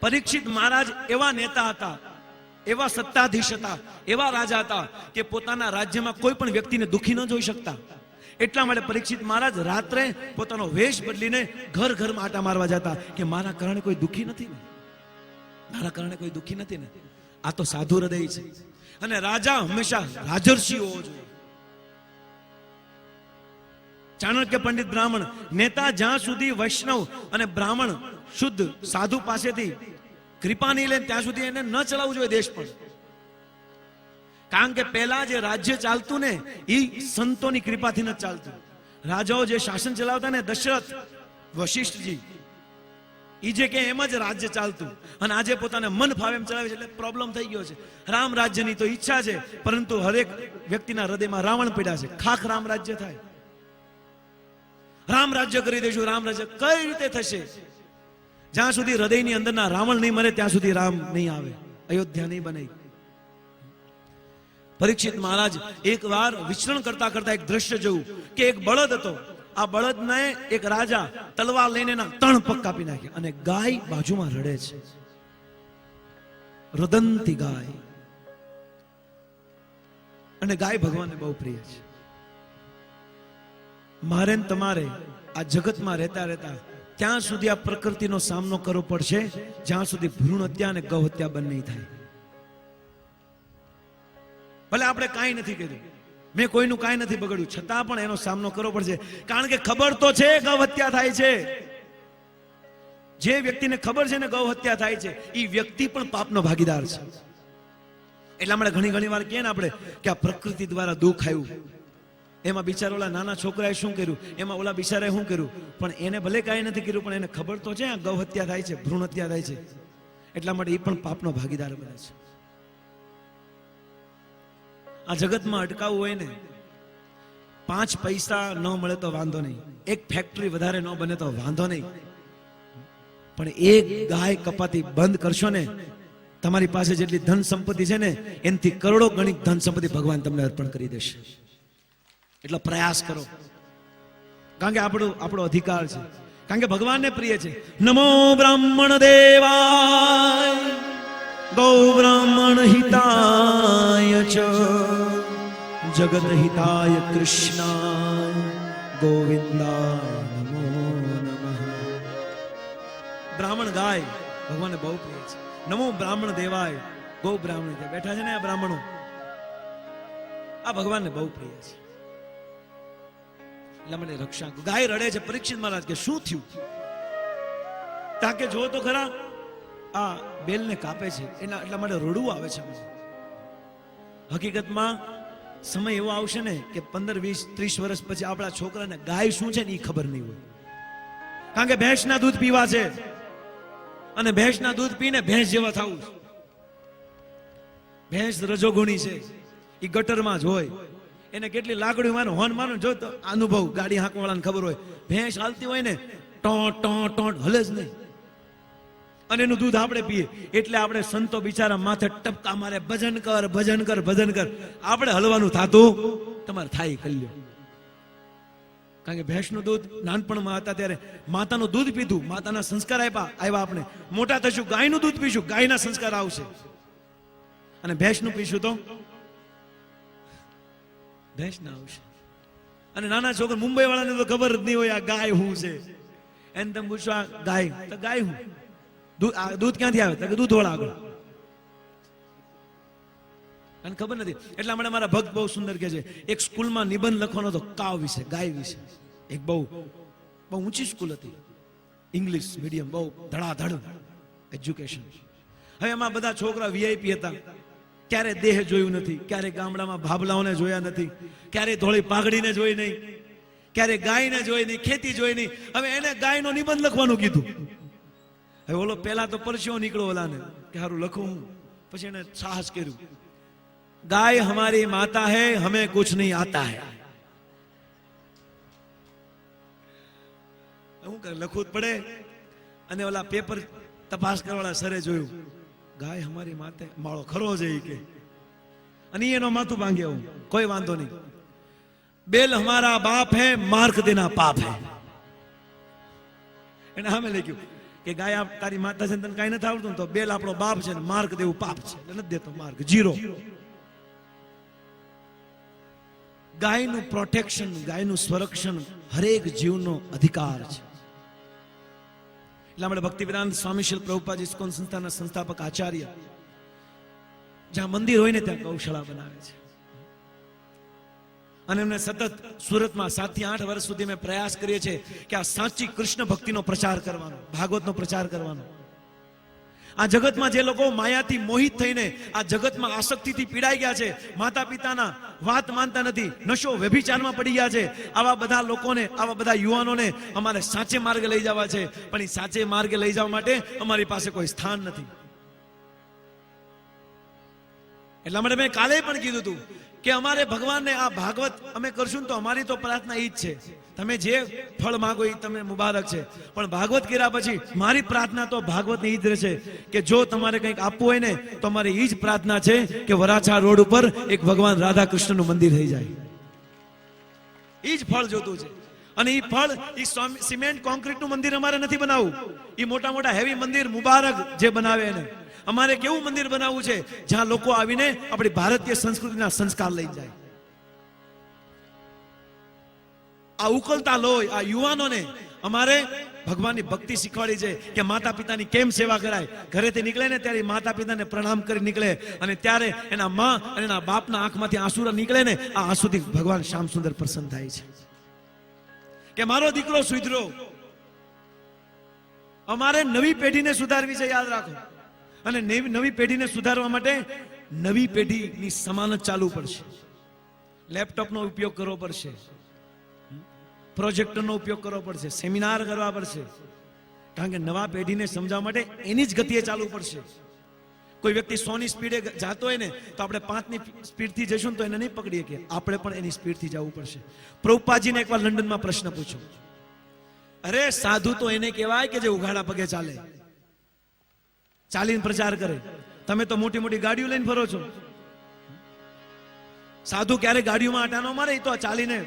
પરીક્ષિત મહારાજ એવા નેતા હતા, એવા સત્તાધીશ હતા, એવા રાજા હતા કે પોતાના રાજ્યમાં કોઈ પણ વ્યક્તિને દુખી ન જોઈ શકતા. એટલા માટે પરીક્ષિત મહારાજ રાત્રે પોતાનો વેશ બદલીને ઘર ઘરમાં આટા મારવા જતા કે મારા કારણે કોઈ દુખી નથી ને, મારા કારણે કોઈ દુખી નથી ને. આ તો સાધુ હૃદય છે. અને રાજા હંમેશા રાજર્ષિ હોવો જોઈએ. ચાણક્ય પંડિત બ્રાહ્મણ નેતા જ્યાં સુધી વૈષ્ણવ અને બ્રાહ્મણ શુદ્ધ સાધુ પાસેથી કૃપા નહીં લે ત્યાં સુધી એને ન ચલાવવું જોઈએ દેશ પર. કારણ કે પહેલા જે રાજ્ય ચાલતું ને એ સંતોની કૃપાથી ન ચાલતું. રાજાઓ જે શાસન ચલાવતા ને, દશરથ, વશિષ્ઠજી, એ જે કે એમ જ રાજ્ય ચાલતું. અને આજે પોતાને મન ફાવે એમ ચલાવે છે એટલે પ્રોબ્લેમ થઈ ગયો છે. રામ રાજ્યની તો ઈચ્છા છે, પરંતુ હરેક વ્યક્તિના હૃદયમાં રાવણ પીડા છે. ખાખ રામ રાજ્ય થાય, રામ રાજ્ય કરી દઈશું. રામ રાજ્ય કઈ રીતે થશે? જ્યાં સુધી હૃદયની અંદરના રાવણ નહીં મરે ત્યાં સુધી રામ નહીં આવે, અયોધ્યા નહીં બને. પરીક્ષિત મહારાજ એક વાર વિચરણ કરતા કરતા એક દ્રશ્ય જોયું કે એક બળદ હતો. આ બળદને એક રાજા તલવાર લઈને એના 3 પગ કાપી નાખ્યા અને ગાય બાજુમાં રડે છે. રુદંતી ગાય. અને ગાય ભગવાનને બહુ પ્રિય છે. મારે ને તમારે આ જગતમાં રહેતા રહેતા ત્યાં સુધી આ પ્રકૃતિનો સામનો કરવો પડશે જ્યાં સુધી ભ્રૂણ હત્યા અને ગૌ હત્યા બંધ નહીં થાય. ભલે આપણે કાંઈ નથી કર્યું, મેં કોઈનું કાંઈ નથી બગડ્યું, છતાં પણ એનો સામનો કરવો પડશે. કારણ કે ખબર તો છે ગૌ હત્યા થાય છે. જે વ્યક્તિને ખબર છે ને ગૌ હત્યા થાય છે એ વ્યક્તિ પણ પાપનો ભાગીદાર છે. એટલા માટે ઘણી વાર કહે ને આપણે કે આ પ્રકૃતિ દ્વારા દુઃખ આવ્યું, એમાં બિચારા ઓલા નાના છોકરાએ શું કર્યું, એમાં ઓલા બિચારાએ શું કર્યું, પણ એને ભલે કાંઈ નથી કર્યું પણ એને ખબર તો છે આ ગૌ હત્યા થાય છે, ભ્રૂણ હત્યા થાય છે. એટલા માટે એ પણ પાપનો ભાગીદાર બને છે. આ જગતમાં અટકાવવું હોય ને, 5 પૈસા ન મળે તો વાંધો નહીં, એક ફેક્ટરી વધારે ન બને તો વાંધો નહીં, પણ એક ગાય કપાતી બંધ કરશો ને, તમારી પાસે જેટલી ધન સંપત્તિ છે ને એનાથી કરોડો ગણી ધન સંપત્તિ ભગવાન તમને અર્પણ કરી દેશે. એટલો પ્રયાસ કરો, કારણ કે આપણો અધિકાર છે, કારણ કે ભગવાનને પ્રિય છે. નમો બ્રાહ્મણ દેવાય ગૌ બ્રાહ્મણ હિતાય ચ જગત હિતાય કૃષ્ણાય ગોવિંદાય નમો નમઃ. બ્રાહ્મણ ગાય ભગવાનને બહુ પ્રિય છે. નમો બ્રાહ્મણ દેવાય ગૌ બ્રાહ્મણ બેઠા છે ને આ બ્રાહ્મણો, આ ભગવાનને બહુ પ્રિય છે. એટલા માટે રક્ષા. ગાય રડે છે. પરીક્ષિત મહારાજ કે શું થયું? તાકે જો તો ખરા આ બેલને કાપે છે એટલા માટે રડવું આવે છે. હકીકતમાં સમય એવો આવશે ને કે 15, 20, 30 વર્ષ પછી આપણા છોકરાને ગાય શું છે ને એ ખબર નહીં હોય. કારણ કે ભેંસના દૂધ પીવા છે અને ભેંસના દૂધ પીને ભેંસ જેવા થવું. ભેંસ રજોગુણી છે, એ ગટરમાં જ હોય, એને કેટલી લાકડી મારો હોન મારો જો તો અનુભવ ગાડી હાંકવાળાને ખબર હોય. ભેંસ હાલતી હોય ને ટોટ હલે જ નહીં, અને એનું દૂધ આપણે પીએ. એટલે આપણે સંતો બિચારા માથે ટપકા મારે, ભજન કર ભજન કર ભજન કર. આપણે હલવાનું થાતું તમારે થાય કલ્યો. કારણ કે ભેંસનું દૂધ નાનપણમાં હતા ત્યારે માતાનું દૂધ પીધું, માતાના સંસ્કાર આવ્યા આપણે. મોટા થશું ગાયનું દૂધ પીશું, ગાયના સંસ્કાર આવશે. અને ભેંસનું પીશું તો ભેંસ ના આવશે. અને નાના છોકરા મુંબઈ વાળાને તો ખબર જ નહીં હોય આ ગાય શું છે. એને તમે પૂછો આ ગાય, તો ગાય શું, દૂધ ક્યાંથી આવે? તો દૂધ વાળા આગળ, અને ખબર નથી. એટલા માટે મારા ભક્ત બહુ સુંદર કહે છે, એક સ્કૂલમાં નિબંધ લખવાનો હતો કાવ વિશે, ગાય વિશે. એક બહુ ઊંચી સ્કૂલ હતી, ઇંગ્લિશ મીડિયમ, બહુ ધડાધડ એજ્યુકેશન. હવે એમાં બધા છોકરા વીઆઈપી હતા. ક્યારે દેહ જોયું નથી, ક્યારે ગામડામાં ભાભલાઓને જોયા નથી, ક્યારે ધોળી પાઘડીને જોઈ નહીં, ક્યારે ગાયને જોઈ નહીં, ખેતી જોઈ નહીં. હવે એને ગાયનો નિબંધ લખવાનું કીધું. હવે ઓલો પેલા તો પરસ્યો નીકળો ઓલાને કે હારું લખું હું. પછી એને સાહસ કર્યું, ગાય હમારી માતા હૈ, હमें कुछ नहीं आता है. શું કરે, લખવું જ પડે. અને ઓલા પેપર તપાસ કરવાળા સરે જોયું, ગાય હમારી માતે, માળો ખરો છે કે. અને એનો માથું ભાંગે, હું કોઈ વાંધો નહીં. બેલ હમારા બાપ હૈ, માર્ક દેના પાપ હૈ. એને સામે લખ્યું કે ગાય તારી માતા છે તને કાંઈ નથી આવડતું તો બેલ આપણો બાપ છે ને માર્ગ દેવું પાપ છે એટલે નથી દેતો માર્ગ, 0. ગાયનું પ્રોટેક્શન, ગાયનું સંરક્ષણ હરેક જીવનો અધિકાર છે. એટલા માટે ભક્તિવેદાંત સ્વામી શ્રીલ પ્રભુપાદ ઇસ્કોન સંસ્થાના સંસ્થાપક આચાર્ય જ્યાં મંદિર હોય ને ત્યાં ગૌશાળા બનાવે છે. અને એમને સતત સુરતમાં 7 થી 8 વર્ષ સુધી મેં પ્રયાસ કરીએ છીએ કે આ સાચી કૃષ્ણ ભક્તિનો પ્રચાર કરવાનો, ભાગવતનો પ્રચાર કરવાનો. આ જગતમાં જે લોકો માયાથી મોહિત થઈને આ જગતમાં આસક્તિથી પીડાઈ ગયા છે, માતા પિતાના વાત માનતા નથી, નશો વ્યભિચારમાં પડી ગયા છે, આવા બધા લોકોને, આવા બધા યુવાનોને અમારે સાચે માર્ગે લઈ જવા છે. પણ એ સાચે માર્ગે લઈ જવા માટે અમારી પાસે કોઈ સ્થાન નથી. એટલા માટે મેં કાલે પણ કીધું હતું કે અમારે ભગવાનને આ ભાગવત અમે કરશું તો અમારી તો પ્રાર્થના એ જ છે, તમે જે ફળ માંગો એ તમને મુબારક છે. પણ ભાગવત કર્યા પછી મારી પ્રાર્થના તો ભાગવતની એ જ રહેશે કે જો તમારે કંઈક આપવું હોય ને તો અમારી એ જ પ્રાર્થના છે કે વરાછા રોડ ઉપર એક ભગવાન રાધા કૃષ્ણનું મંદિર થઈ જાય. એ જ ફળ જોતું છે. અને એ ફળ એ સિમેન્ટ કોન્ક્રીટનું મંદિર અમારે નથી બનાવવું. એ મોટા મોટા હેવી મંદિર મુબારક જે બનાવે એને. અમારે કેવું મંદિર બનાવવું છે જ્યાં લોકો આવીને આપણી ભારતીય સંસ્કૃતિના સંસ્કાર લઈ જાય. આ ઉકલતા લોહી આ યુવાનોને અમારે ભગવાનની ભક્તિ શીખવાડી છે કે માતા પિતાની કેમ સેવા કરાય. ઘરેથી નીકળે ને ત્યારે માતા પિતાને પ્રણામ કરી નીકળે અને ત્યારે એના માં અને એના બાપના આંખમાંથી આંસુરા નીકળે ને આ આંસુથી ભગવાન શ્યામ સુંદર પ્રસન્ન થાય છે કે મારો દીકરો સુધરો. અમારે નવી પેઢીને સુધારવી છે, યાદ રાખો. અને નવી પેઢીને સુધારવા માટે નવી પેઢીની સમાન ચાલુ પડશે. લેપટોપનો ઉપયોગ કરવો પડશે, પ્રોજેક્ટરનો ઉપયોગ કરવો પડશે, સેમિનાર કરવા પડશે. કારણ કે નવા પેઢીને સમજાવવા માટે એની જ ગતિએ ચાલવું પડશે. કોઈ વ્યક્તિ 100ની સ્પીડે જતો હોય ને તો આપણે 5ની સ્પીડથી જઈશું તો એને નહીં પકડીએ કે આપણે પણ એની સ્પીડથી જવું પડશે. પ્રભુપાદજીને એકવાર લંડનમાં પ્રશ્ન પૂછ્યો, અરે સાધુ તો એને કહેવાય કે જે ઉઘાડા પગે ચાલે, ચાલીને પ્રચાર કરે. તમે તો મોટી મોટી ગાડીઓ લઈને ફરો છો. સાધુ ક્યારે ગાડીઓમાં આટા ન મારે, તો ચાલીને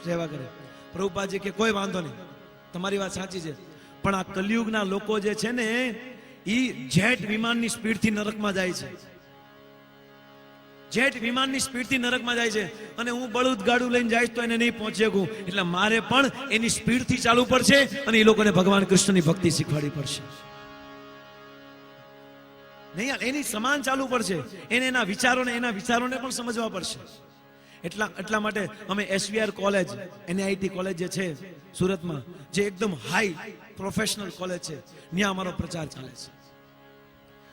સેવા કરે. પ્રભુપાદજી કે કોઈ વાંધો નહીં, તમારી વાત સાચી છે, પણ આ કલિયુગના લોકો જે છે ને એ જેટ વિમાનની સ્પીડથી નરકમાં જાય છે. જેટ વિમાનની સ્પીડથી નરકમાં જાય છે અને હું બળદ ગાડું લઈને જઈશ તો એને નહીં પહોંચી શકું. એટલે મારે પણ એની સ્પીડથી ચાલવું પડશે અને એ લોકોને ભગવાન કૃષ્ણની ભક્તિ શીખવાડવી પડશે. નહીં યાર, એની સમાન ચાલવું પડશે. એના વિચારોને પણ સમજવા પડશે. એટલા માટે અમે SVR કોલેજ, NIT કોલેજ જે છે સુરતમાં, જે એકદમ હાઈ પ્રોફેશનલ કોલેજ છે, ત્યાં અમારો પ્રચાર ચાલે છે.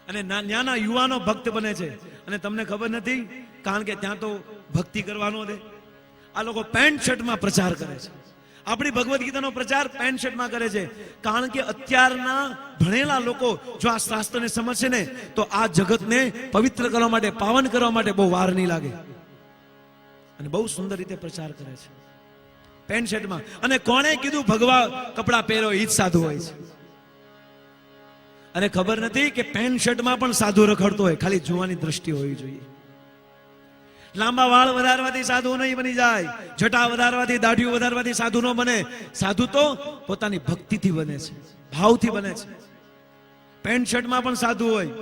અને ત્યાંના યુવાનો ભક્ત બને છે. અને તમને ખબર નથી, કારણ કે ત્યાં તો ભક્તિ કરવાનો દે. આ લોકો પેન્ટ શર્ટમાં પ્રચાર કરે છે. આપણી ભગવદ્ ગીતાનો પ્રચાર પેન્ટ શર્ટમાં કરે છે. કારણ કે અત્યારના ભણેલા લોકો જો આ શાસ્ત્રને સમજશે ને તો આ જગતને પવિત્ર કરવા માટે, પાવન કરવા માટે બહુ વાર નહીં લાગે. અને બહુ સુંદર રીતે પ્રચાર કરે છે પેન્ટ શર્ટમાં. અને કોણે કીધું ભગવા કપડા પહેરો એ જ સાધુ હોય છે? અને ખબર નથી કે પેન્ટ શર્ટમાં પણ સાધુ રખડતો હોય, ખાલી જોવાની દ્રષ્ટિ હોવી જોઈએ. લાંબા વાળ વધારવાથી સાધુ નહીં બની જાય, જટા વધારવાથી, દાઢીઓ વધારવાથી સાધુ ન બને. સાધુ તો પોતાની ભક્તિથી બને છે, ભાવથી બને છે. પેન્ટ શર્ટમાં પણ સાધુ હોય,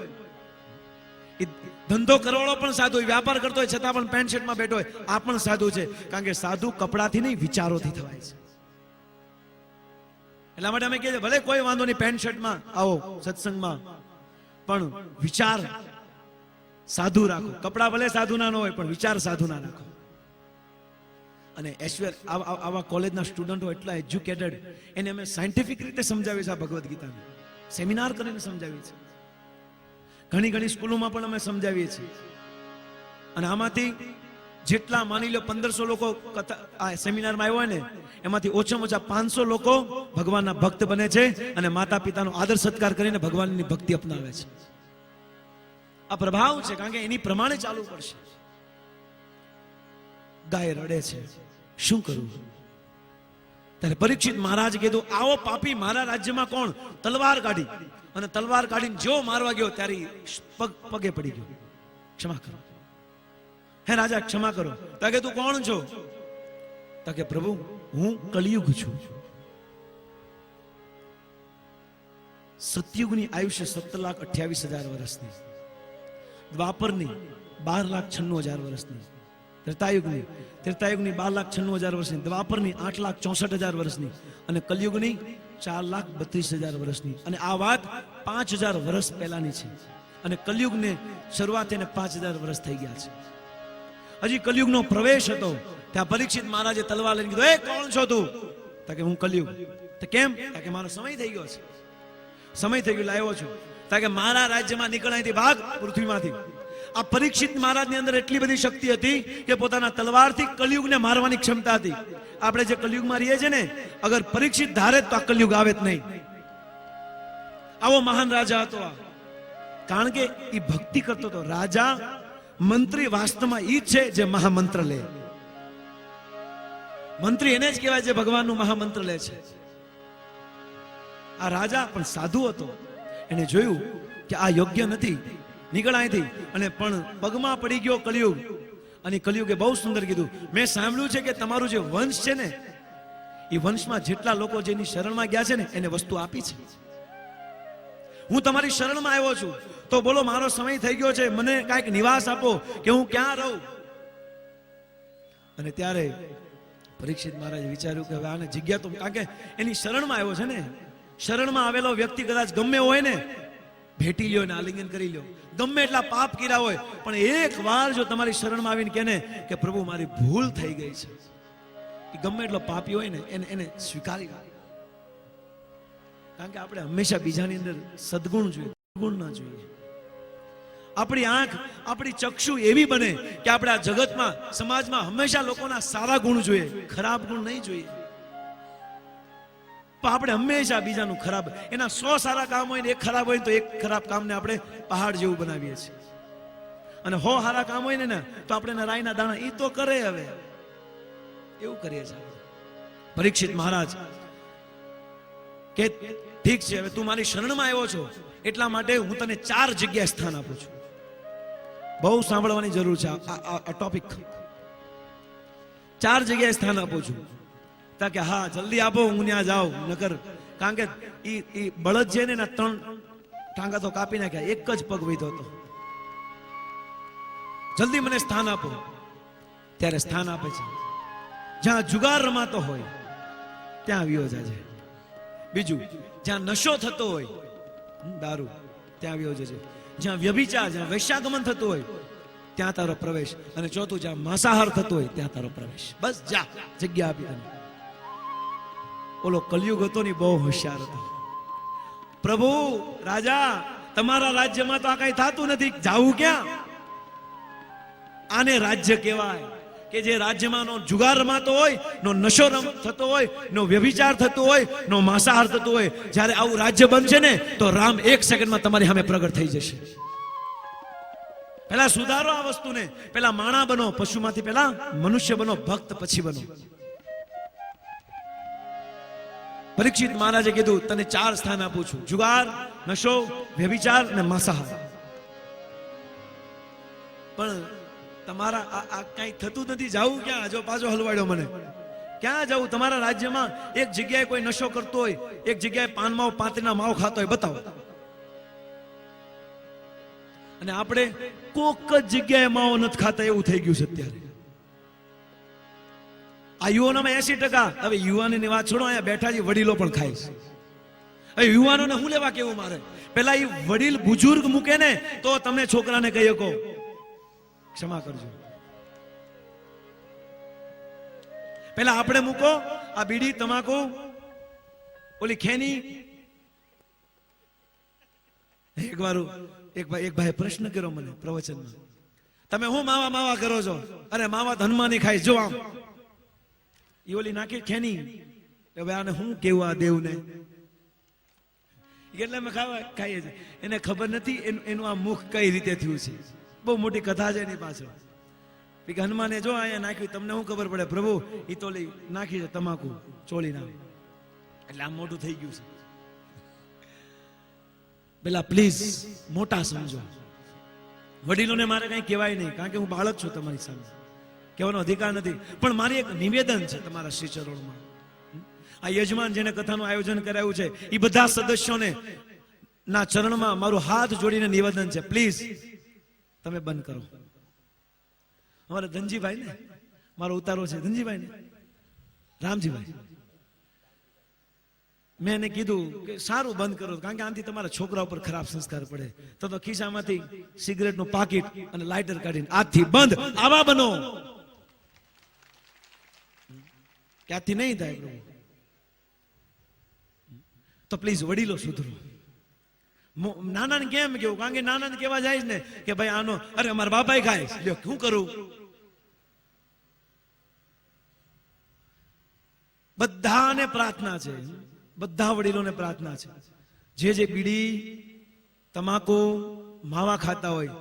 ધંધો કરવાળો પણ સાધુ હોય, વ્યાપાર કરતો હોય છતાં પણ પેન્ટ શર્ટમાં બેઠો હોય, આ પણ સાધુ છે. કારણ કે સાધુ કપડાથી નહીં, વિચારોથી થવાય છે. એટલા માટે અમે કહીએ ભલે કોઈ વાંધો નહીં, પેન્ટ શર્ટમાં આવો સત્સંગમાં, પણ વિચાર સાધુ રાખો. કપડા ભલે સાધુના ન હોય પણ વિચાર સાધુના રાખો. અને આવા કોલેજના સ્ટુડન્ટો એટલા એજ્યુકેટેડ, એને અમે સાયન્ટિફિક રીતે સમજાવીએ છીએ. આ ભગવદ્ ગીતાને સેમિનાર કરીને સમજાવીએ છીએ. ઘણી સ્કૂલોમાં પણ અમે સમજાવીએ છીએ. અને આમાંથી જેટલા માની લો 1500 લોકો આ સેમિનારમાં આવ્યા હોય ને, એમાંથી ઓછામાં ઓછા 500 લોકો ભગવાનના ભક્ત બને છે અને માતા પિતાનો આદર સત્કાર કરીને ભગવાનની ભક્તિ અપનાવે છે. આ પ્રભાવ છે, કારણ કે એની પ્રમાણે ચાલવું પડશે. ગાય રડે છે, શું કરું? ત્યારે પરીક્ષિત મહારાજ કીધું, આવો પાપી મારા રાજ્યમાં કોણ? તલવાર કાઢી. અને તલવાર કાઢીને જો મારવા ગયો ત્યારે પગે પડી ગયો, ક્ષમા કરો. હે રાજા, ક્ષમા કરો. તો કે તું કોણ છો? તો કે પ્રભુ, હું કલિયુગ છું. સતયુગની આયુષ્ય 7,28,000 વર્ષની, દ્વાપરની 12,96,000 વર્ષની, ત્રેતાયુગની 12,96,000 વર્ષની, દ્વાપરની 8,64,000 વર્ષની અને કલયુગની 4,32,000 વર્ષની. અને આ વાત 5,000 વર્ષ પહેલાની છે અને કલયુગને શરૂઆત એને 5,000 વર્ષ થઈ ગયા છે. હજી કલયુગનો પ્રવેશ હતો ત્યાં પરીક્ષિત મહારાજે તલવાર લઈને કીધું, એ કોણ છો તું? તો કે હું કલયુગ. તો કેમ? કે મારો સમય થઈ ગયો છે, સમય થઈ ગયો લાવ્યો છું. તો કે મારા રાજ્યમાં નીકળાયથી ભાગ પૃથ્વીમાંથી. આ પરીક્ષિત મહારાજની અંદર એટલી બધી શક્તિ હતી કે પોતાના તલવારથી કલયુગને મારવાની ક્ષમતા હતી. આપણે જે કલયુગમાં રહીએ છીએ ને, અગર પરીક્ષિત ધારે તો આ કલયુગ આવે જ નહીં. આવો મહાન રાજા હતો આ. કારણ કે એ ભક્તિ કરતો હતો. રાજા મંત્રી વાસ્તવમાં ઈ છે જે મહામંત્ર લે. મંત્રી એને જ કહેવાય જે ભગવાનનું મહામંત્ર લે છે. આ રાજા પણ સાધુ હતો. એને જોયું કે આ યોગ્ય નથી, નીકળ અહીંથી. અને પણ પગમાં પડી ગયો કલયુગ. અને કલયુગે બહુ સુંદર કીધું, મેં સાંભળ્યું છે કે તમારું જે વંશ છે ને, એ વંશમાં જેટલા લોકો જેની શરણમાં ગયા છે ને એને વસ્તુ આપી છે. હું તમારી શરણમાં આવ્યો છું, તો બોલો મારો સમય થઈ ગયો છે, મને કાંઈક નિવાસ આપો કે હું ક્યાં રહું. અને ત્યારે પરીક્ષિત મહારાજે વિચાર્યું કે હવે આને જગ્યા તો, કારણ કે એની શરણમાં આવ્યો છે ને, શરણમાં આવેલો વ્યક્તિ કદાચ ગમે હોય ને ભેટી લ્યો ને આલિંગન કરી લ્યો, ગમે એટલા પાપ કર્યા હોય, પણ એક વાર જો તમારી શરણમાં આવીને કહે ને કે પ્રભુ મારી ભૂલ થઈ ગઈ છે, એ ગમે એટલો પાપી હોય ને એને સ્વીકારી લે. કારણ કે આપણે હંમેશા બીજાની અંદર સદગુણ જોઈએ, ગુણ ના જોઈએ. આપણી આંખ, આપણી ચક્ષુ એવી બને કે આપણે આ જગતમાં, સમાજમાં હંમેશા લોકોના સારા ગુણ જોઈએ, ખરાબ ગુણ નહીં જોઈએ. પણ આપણે હંમેશા બીજાનું ખરાબ, એના 100 સારા કામ હોય ને એક ખરાબ હોય તો એક ખરાબ કામને આપણે પહાડ જેવું બનાવીએ છીએ. અને 100 સારા કામ હોય ને તો આપણે એના રાઈના દાણા એ તો કરે, હવે એવું કરીએ છીએ. પરીક્ષિત મહારાજ કે ઠીક છે, હવે તું મારી શરણમાં આવ્યો છો એટલા માટે હું તને 4 જગ્યાએ સ્થાન આપું છું. બહુ સાંભળવાની જરૂર છે આ ટોપિક. 4 જગ્યાએ સ્થાન આપું છું. કે હા જલ્દી આપો, હું ત્યાં જાઉં. નકર કારણ કે ઈ બળદ છે ને 3 ટાંગા તો કાપી નાખ્યા, એક જ પગ વધ્યો હતો. જલ્દી મને સ્થાન આપો. ત્યારે સ્થાન આપે છે. જ્યાં જુગાર રમાતો હોય ત્યાં આવ્યો જાજે. બીજું, જ્યાં નશો થતો હોય, દારૂ, ત્યાં આવ્યો જજે. જ્યાં વ્યભિચાર, જ્યાં વૈશ્યાગમન થતું હોય ત્યાં તારો પ્રવેશ. અને ચોથું, જ્યાં માંસાહાર થતો હોય ત્યાં તારો પ્રવેશ. બસ જા, જગ્યા આપી તને. ઓલો કલયુગ હતો ને બહુ હોશિયાર હતો. પ્રભુ રાજા, તમારા રાજ્યમાં તો આ કઈ થતું નથી, જાવું ક્યાં? આને રાજ્ય કહેવાય કે જે રાજ્યમાં નો જુગાર રમાતો હોય, નો નશો થતો હોય, નો વ્યભિચાર થતો હોય, નો માંસાહાર થતો હોય. જ્યારે આવું રાજ્ય બનશે ને તો રામ 1 સેકન્ડમાં તમારી સામે પ્રગટ થઈ જશે. પેલા સુધારો આ વસ્તુને. પેલા માણા બનો, પશુમાંથી પેલા મનુષ્ય બનો, ભક્ત પછી બનો. પરીક્ષિત મહારાજે કીધું તને 4 સ્થાન આપું છું: જુગાર, નશો, વ્યભિચાર અને માંસાહાર. પણ તમારા આ કઈ થતું નથી, જાવું ક્યાં? જો પાછો હલવાડ્યો મને. ક્યાં જાવું? તમારા રાજ્યમાં એક જગ્યાએ કોઈ નશો કરતો હોય, એક જગ્યાએ પાન માવ, પાંત્રીના માવ ખાતો હોય, બતાવો. અને આપણે કોક જ જગ્યાએ માવો નથી ખાતા એવું થઈ ગયું છે અત્યારે. આ યુવાનોમાં 80%. હવે યુવાનની વાત છોડો, અહીંયા બેઠા જે વડીલો પણ ખાય છે. હવે યુવાનોને હું લેવા કેવું મારે? પેલા એ વડીલ બુજુર્ગ મૂકે ને તો તમે છોકરાને કહી શકો ક્ષમા કરજો. પેલા આપણે મૂકો આ બીડી, તમાકુ, ઓલી ખેની. એક ભાઈ પ્રશ્ન કર્યો મને પ્રવચનમાં, તમે હું માવા કરો છો? અરે માવા તો હનુમાની ખાય, જો આમ ઈ ઓલી નાખી ખેની. હવે આને હું કેવું આ દેવને? એટલે અમે ખાઈએ છીએ. એને ખબર નથી એનું આ મુખ કઈ રીતે થયું છે. બહુ મોટી કથા છે એની પાછળ. હનુમાને જો અહીંયા નાખ્યું, તમને શું ખબર પડે? પ્રભુ ઈ તો નાખી છે તમાકુ, ચોળી નાખ, એટલે આમ મોટું થઈ ગયું છે. પેલા પ્લીઝ મોટા સમજો. વડીલોને મારે કઈ કહેવાય નહીં, કારણ કે હું બાળક છું, તમારી સામે કહેવાનો અધિકાર નથી. પણ મારી એક નિવેદન છે તમારા શ્રી ચરણોમાં. આ યજમાન જેને કથાનું આયોજન કરાયું છે, એ બધા સદસ્યોને ના ચરણમાં મારું હાથ જોડીને નિવેદન છે, પ્લીઝ તમે બંધ કરો. અમારા ધનજીભાઈ ને મારો ઉતારો છે, ધનજીભાઈ ને રામજીભાઈ, મેં એને કીધું કે સારું બંધ કરો, કારણ કે આનાથી તમારા છોકરા ઉપર ખરાબ સંસ્કાર પડે. તો ખિસ્સામાંથી સિગરેટનું પાકીટ અને લાઇટર કાઢીને આજથી બંધ, આવા બનો. ક્યાંથી નહીં થાય પ્રભુ. તો પ્લીઝ વડીલો સુધરો. નાનાને કેમ કેવું? કારણ કે નાનાને કેવા જાય ને કે ભાઈ આનો, અરે અમારા બાપાએ ખાય, લ્યો શું કરું? બધાને પ્રાર્થના છે, બધા વડીલોને પ્રાર્થના છે, જે બીડી તમાકુ માવા ખાતા હોય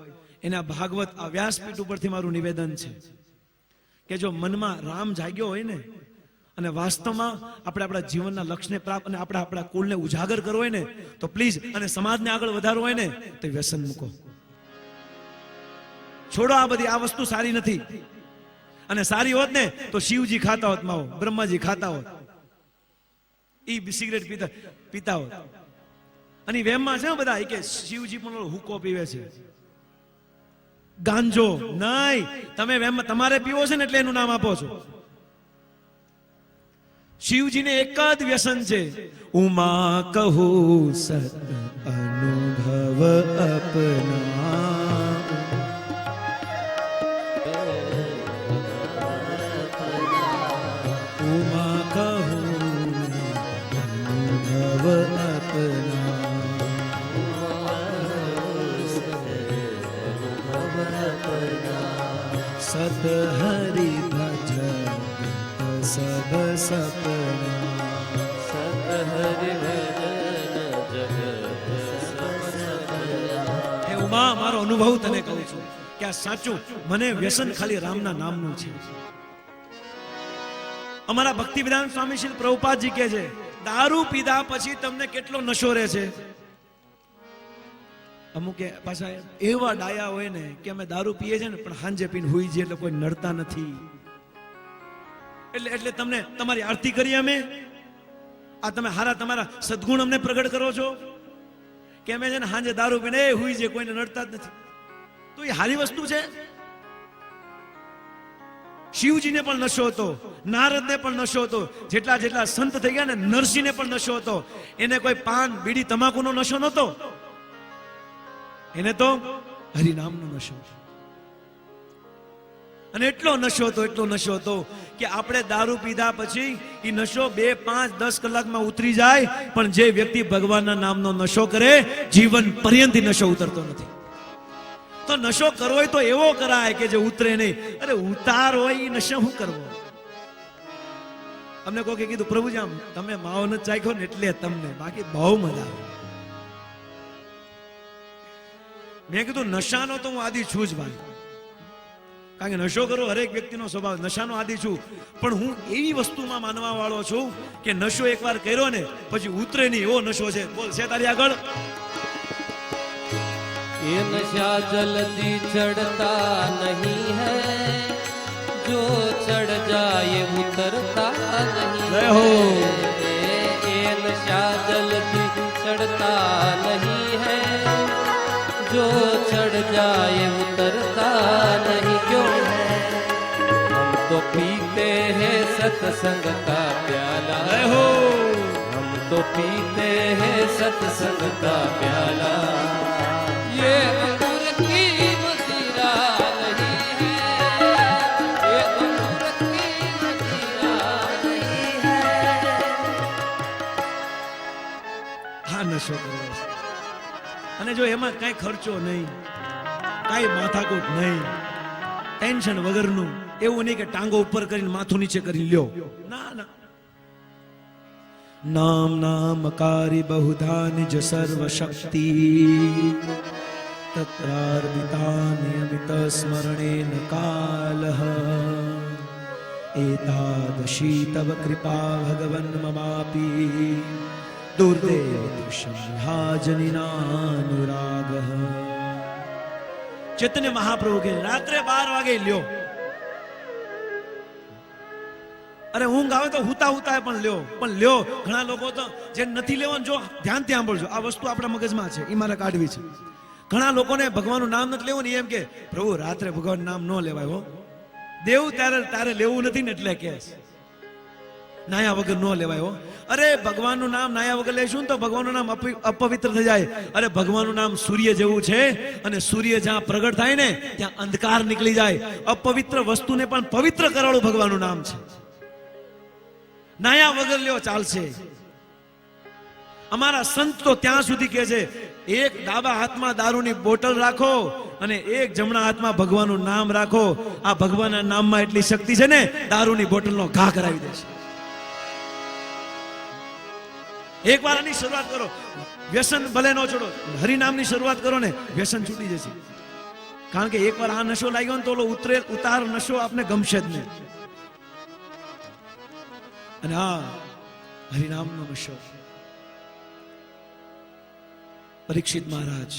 એના ભાગવત આ વ્યાસપીઠ ઉપરથી મારું નિવેદન છે કે જો મનમાં રામ જાગ્યો હોય ને અને વાસ્તવમાં આપણે આપણા જીવનના લક્ષ્યને પ્રાપ્ત અને આપણા કુળને ઉજાગર કરવો હોય ને તો પ્લીઝ, અને સમાજને આગળ વધારવો હોય ને તો વ્યસન મૂકો, છોડો. આ બધી આ વસ્તુ સારી નથી. અને સારી હોત ને તો શિવજી ખાતા હોત માવો, બ્રહ્માજી ખાતા હોત, ઈ સિગરેટ પીતા હોત. અને વેમમાં છે બધા કે શિવજી પણ હુક્કો પીવે છે, ગાંજો નહીં. તમે વેમમાં તમારે પીવો છે ને એટલે એનું નામ આપો છો. શિવજીને એક જ વ્યસન છે, ઉમા કહું સત અનુભવ અપના. ઉમા કહું અનુભવ અપના. સત હરિ ભજ સબ સપના. સત હરિ હે ઉમા, મારો અનુભવ તને કહું છું કે આ સાચું, મને વ્યસન ખાલી રામના નામનું છે. અમારા ભક્તિ વિધાન સ્વામી શ્રી પ્રભુપાદજી કહે છે, દારૂ પીધા પછી તમને કેટલો નશો રહે છે. અમુક પાછા એવા ડાયા હોય ને કે અમે દારૂ પીએ છીએ ને પણ હાંજે પીને હુઈ જઈએ એટલે કોઈ નડતા નથી. એટલે તમને તમારી આરતી કરીએ અમે. આ તમે હારા તમારા સદગુણ અમને પ્રગટ કરો છો કે અમે છે ને હાંજે દારૂ પીને હુઈ જઈએ, કોઈને નડતા જ નથી. તો એ હારી વસ્તુ છે. શિવજીને પણ નશો હતો, નારદને પણ નશો હતો, જેટલા સંત થઈ ગયા ને નરસિંહને પણ નશો હતો. એને કોઈ પાન બીડી તમાકુનો નશો નહોતો, એને તો હરિનામનો નશો. અને એટલો નશો હતો કે આપણે દારૂ પીધા પછી એ નશો 2, 5, 10 કલાકમાં ઉતરી જાય, પણ જે વ્યક્તિ ભગવાનના નામનો નશો કરે જીવન પર્યંત નશો ઉતરતો નથી. તો નશો કરવો હોય તો એવો કરાય કે જે ઉતરે નહીં. અરે ઉતાર હોય એ નશો શું કરવો? અમને કોઈ કીધું પ્રભુજી આમ તમે માવો ન ચાખ્યો ને એટલે તમને, બાકી બહુ મજા આવે. મેં કીધું નશાનો તો હું આદિ છું જ ભાઈ, કારણ કે નશો કરો હરેક વ્યક્તિનો સ્વભાવ, નશાનો આદિ છું. પણ હું એવી વસ્તુમાં માનવા વાળો છું કે નશો એકવાર કર્યો ને પછી ઉતરે નહીં, એવો નશો છે. બોલ છે તારી આગળ. ये नशा जल्दी चढ़ता नहीं है, जो चढ़ जाए उतरता नहीं है. ये नशा जल्दी चढ़ता नहीं है, जो चढ़ जाए उतरता नहीं. क्यों? हम तो पीते हैं सत्संग का प्याला, हम तो पीते हैं सत्संग का प्याला. ये अंगूर की मदिरा नहीं है, ये अंगूर की मदिरा नहीं है. હા, નશો કરવો છે. અને જો એમાં કઈ ખર્ચો નહીં, કઈ માથાકૂટ નહીં, ટેન્શન વગરનું, એવું નહીં કે ટાંગો ઉપર કરીને માથું નીચે કરી લ્યો. ના ના. નામ નામકારી બહુધા નિજ સર્વ શક્તિ, તત્રાર્પિતા નિયમિત સ્મરણેન કાલઃ. એતાદશી તવ કૃપા ભગવન મમાપી, દુર્દેવ દૃશ્યહાજનિનાનુરાગઃ. ચૈતન્ય મહાપ્રભુ કે રાત્રે 12 વાગે લ્યો. અરે ઊંઘ આવે તો હુતા હુતા પણ લ્યો. ઘણા લોકો તો જે નથી લેવાનું, જો ધ્યાનથી સાંભળજો, આ વસ્તુ આપણા મગજમાં છે, એ મારે કાઢવી છે. ઘણા લોકોને ભગવાનનું નામ નથી લેવું ને એમ કે પ્રભુ રાત્રે ભગવાનનું નામ ન લેવાય હો, દેવું તારે લેવું નથી ને એટલે કે નાયા વગર ન લેવાય હો. અરે ભગવાનનું નામ નાયા વગર લેશું તો ભગવાનનું નામ અપવિત્ર થઈ જાય. અરે ભગવાનનું નામ સૂર્ય જેવું છે, અને સૂર્ય જ્યાં પ્રગટ થાય ને ત્યાં અંધકાર નીકળી જાય. અપવિત્ર વસ્તુને પણ પવિત્ર કરાવવાનું ભગવાનનું નામ છે. નાયા વગર લ્યો ચાલશે. અમારા સંત તો ત્યાં સુધી કહે છે, એક ડાબા હાથમાં દારૂની બોટલ રાખો અને એક જમણા હાથમાં ભગવાનનું નામ રાખો. આ ભગવાનના નામમાં એટલી શક્તિ છે ને, દારૂની બોટલનો ઘા કરાવી દેશે. એક વાર આની શરૂઆત કરો, વ્યસન ભલે ન છોડો, હરિનામની શરૂઆત કરો ને, વ્યસન છૂટી જશે. કારણ કે એકવાર આ નશો લાગ્યો ને તો ઓલો ઉતાર નશો આપને ગમશે જ નહીં. અને હા, હરિનામનો નશો. પરીક્ષિત મહારાજ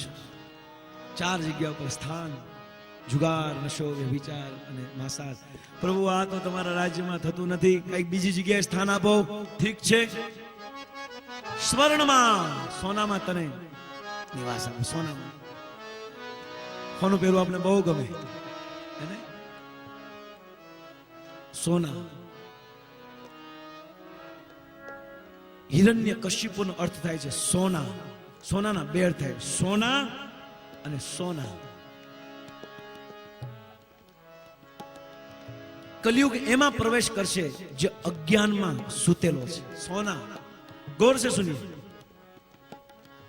4 જગ્યા પર સ્થાન: જુગાર, નશો, વિચાર અને માંસાહાર. પ્રભુ આ તો તમારા રાજ્યમાં થતું નથી, કઈક બીજી જગ્યાએ સ્થાન આપો. ઠીક છે, સ્વર્ણમાં, સોનામાં તને નિવાસ આપો. સોનામાં સોનું પહેરવું આપણે બહુ ગમે, સોના. હિરણ્ય કશ્યપનો અર્થ થાય છે સોના. સોનાના બે અર્થ થાય, સોના અને સોના. કલયુગ એમાં પ્રવેશ કરશે જે અજ્ઞાનમાં સૂતેલો છે. સોના, ગૌર से सुनिए.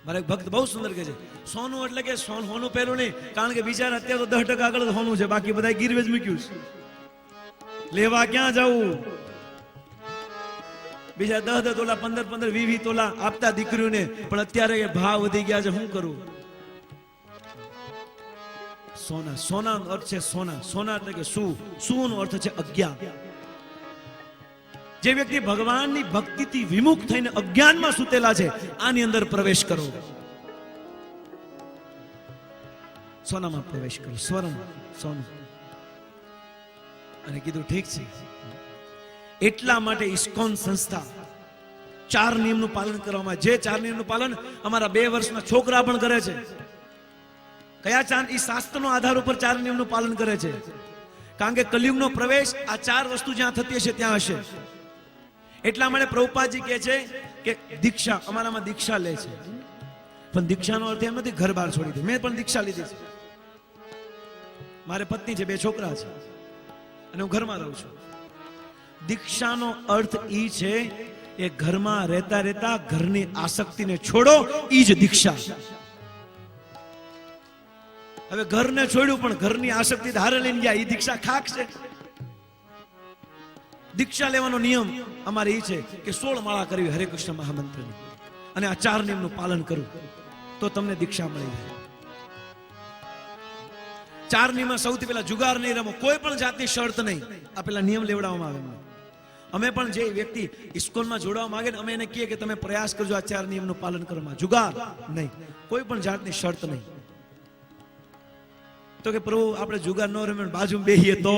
મારા એક ભક્ત બહુ સુંદર કહે છે, સોનું એટલે કે સોનું પહેલું નહીં, કારણ કે બિચારા અત્યારે તો 10% આગળ સોનું છે, બાકી બધા ગીરવેજ મૂક્યું છે. લેવા ક્યાં જવું? બીજા 10 તોલા 15 20 તોલા આપતા દીકરીઓને, પણ અત્યારે ભાવ વધી ગયા છે, શું કરું? સોના. સોનાનો અર્થ છે સોના. સોના એટલે કે શું નો અર્થ છે અજ્ઞાન. જે વ્યક્તિ ભગવાનની ભક્તિથી વિમુખ થઈને અજ્ઞાનમાં સૂતેલા છે, આની અંદર પ્રવેશ કરો. સોનામાં પ્રવેશ કરો. સ્વર્ણ, સોનું. અને કીધું ઠીક છે. એટલા માટે ઇસ્કોન સંસ્થા 4 નિયમનું પાલન કરવામાં, જે 4 નિયમનું પાલન અમારા 2 વર્ષના છોકરા પણ કરે છે. કયા 4? એ શાસ્ત્રનો આધાર ઉપર 4 નિયમનું પાલન કરે છે. કારણ કે કલયુગનો પ્રવેશ આ 4 વસ્તુ જ્યાં થતી હશે ત્યાં હશે. એટલા માટે પ્રભુપાદજી કહે છે કે દીક્ષા, અમારામાં દીક્ષા લે છે, પણ દીક્ષાનો અર્થ એમ નથી ઘર બહાર છોડી દે. મેં પણ દીક્ષા લીધી છે. મારે પત્ની છે, 2 છોકરા છે, અને હું ઘરમાં રહું છું. દીક્ષાનો અર્થ ઈ છે કે ઘરમાં રહેતા રહેતા ઘરની આસક્તિને છોડો, ઈ જ દીક્ષા. હવે ઘરને છોડ્યું પણ ઘરની આસક્તિ ધારે લઈને ગયા, ઈ દીક્ષા ખાક છે. દીક્ષા લેવાનો નિયમ અમારે એ છે કે 16 માળા કરવી હરે કૃષ્ણ મહામંત્રની, અને આ 4 નિયમનું પાલન કરવું, તો તમને દીક્ષા મળી જાય. 4 નિયમમાં સૌથી પહેલા જુગાર નહીં રમો, કોઈ પણ જાતની શરત નહીં. આ પેલા નિયમ લેવડાવવામાં આવે. અમે પણ જે વ્યક્તિ ઇસ્કોનમાં જોડાવા માંગે ને, અમે એને કહીએ કે તમે પ્રયાસ કરજો આ 4 નિયમનું પાલન કરવામાં. જુગાર નહીં, કોઈ પણ જાતની શરત નહીં. તો કે પ્રભુ આપણે જુગાર ન રમે, બાજુમાં બેહીએ તો,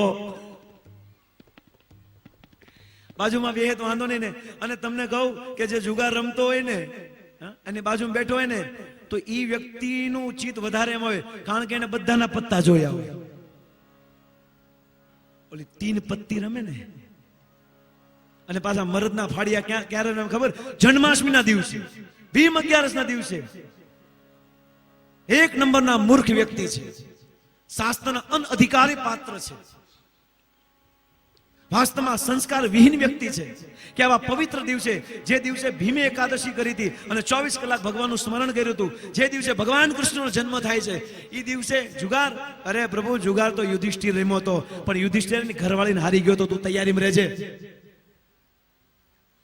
બાજુમાં બેહે તો વાંધો નહીં ને. અને તમને કહું કે જે જુગાર રમતો હોય ને, અને બાજુમાં બેઠો હોય ને, તો ઈ વ્યક્તિનું ચિત્ત વધારે એમ હોય, કારણ કે એને બધાના પત્તા જોયા હોય. ઓલી 3 પત્તી રમે ને, અને પાછા મરદના ફાડિયા ક્યારે રમે ખબર? જન્માષ્ટમીના દિવસે, ભીમ 11ના દિવસે. 1 નંબરના મૂર્ખ વ્યક્તિ છે, શાસ્ત્રના અનઅધિકારી પાત્ર છે, વાસ્તવમાં સંસ્કાર વિહીન વ્યક્તિ છે. કે આવા પવિત્ર દિવસે, જે દિવસે ભીમે એકાદશી કરી હતી અને 24 કલાક ભગવાનનું સ્મરણ કર્યું હતું, જે દિવસે ભગવાન કૃષ્ણનો જન્મ થાય છે, એ દિવસે જુગાર. અરે પ્રભુ, જુગાર તો યુધિષ્ઠિર રમ્યો હતો, પણ યુધિષ્ઠિરની ઘરવાળીને હારી ગયો તો, તું તૈયારીમાં રહેજે.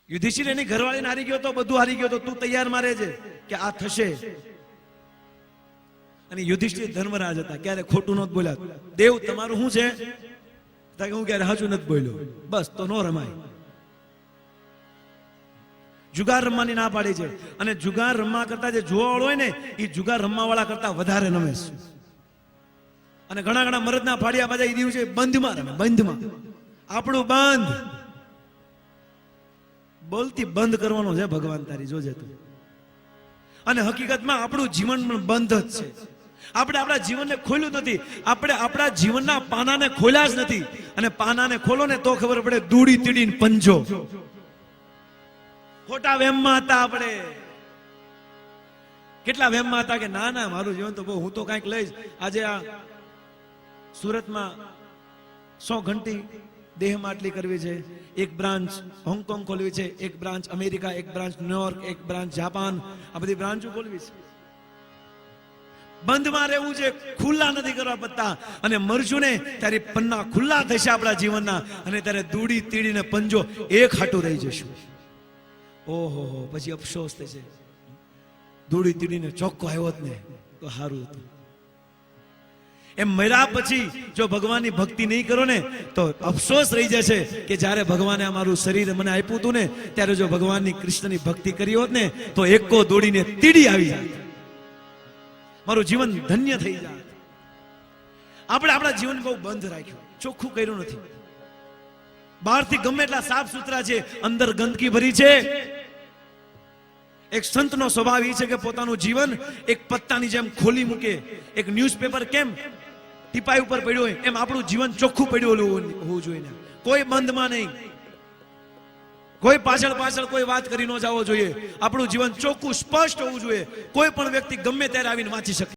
યુધિષ્ઠિર એની ઘરવાળીને હારી ગયો તો, બધું હારી ગયો તો, તું તૈયારમાં રહેજે કે આ થશે. અને યુધિષ્ઠિર ધર્મરાજ હતા, ક્યારે ખોટું નહોતું બોલ્યા. દેવ તમારું શું છે? હું ક્યારે હાચું નથી બોલ્યો, બસ તો નો રમાય. જુગાર રમવાની ના પાડી છે. અને જુગાર રમવા કરતા જે જોવાવાળો હોય ને, એ જુગાર રમવા વાળા કરતા વધારે રમે છે. અને ઘણા મરદના ફાડિયા પાછા એ દિવસે બંધમાં રમે, બંધમાં. આપણું બંધ બોલતી બંધ કરવાનો છે ભગવાન તારી, જોજે તું. અને હકીકતમાં આપણું જીવન પણ બંધ જ છે. આપણે આપણા જીવનને ખોલ્યું નથી, આપણે આપણા જીવનના પાનાને ખોલ્યા જ નથી. અને પાનાને ખોલો ને તો ખબર પડે દૂડી તીડીને પંજો. ખોટા વેમમાં હતા આપણે, કેટલા વેમમાં હતા કે ના ના મારું જીવન તો બહુ, હું તો કાંઈક લઈશ. આજે આ સુરતમાં 100 ઘંટી દેહમાં આટલી કરવી છે, એક બ્રાન્ચ હોંગકોંગ ખોલવી છે, એક બ્રાન્ચ અમેરિકા, એક બ્રાન્ચ ન્યુયોર્ક, એક બ્રાન્ચ જાપાન, આ બધી બ્રાન્ચો ખોલવી છે. બંધમાં રહેવું છે, ખુલ્લા નથી કરવા પડતા. અને મરશું ને ત્યારે પન્ના ખુલ્લા થશે આપણા જીવનના, અને ત્યારે દૂડી તીડીને પંજો એક હાટું રહી જશું. ઓહો પછી અફસોસ થશે, દૂડી તીડીને ચોખ્ખો આવ્યો જ ને તો સારું હતું. એમ મર્યા પછી જો ભગવાનની ભક્તિ નહીં કરો ને તો અફસોસ રહી જશે કે જ્યારે ભગવાને અમારું શરીર મને આપ્યું હતું ને ત્યારે જો ભગવાનની કૃષ્ણની ભક્તિ કરી હોત ને તો એકો દોડીને તીડી આવી જાય, મારું જીવન ધન્ય થઈ જાય. આપણે આપણા જીવન બહુ બંધ રાખ્યું, ચોખ્ખું કર્યું નથી. બહારથી ગમે એટલા સાફ સુથરા છે, અંદર ગંદકી ભરી છે. એક સંતનો સ્વભાવ એ છે કે પોતાનું જીવન એક પત્તાની જેમ ખોલી મૂકે. એક ન્યૂઝપેપર કેમ ટીપાઈ ઉપર પડ્યું હોય એમ આપણું જીવન ચોખ્ખું પડ્યું હોવું જોઈએ. કોઈ બંધમાં નહીં, કોઈ પાછળ કોઈ વાત કરી ન જવો જોઈએ. આપણું જીવન ચોખ્ખું સ્પષ્ટ હોવું જોઈએ. કોઈ પણ વ્યક્તિ ગમે ત્યારે આવીને વાંચી શકે.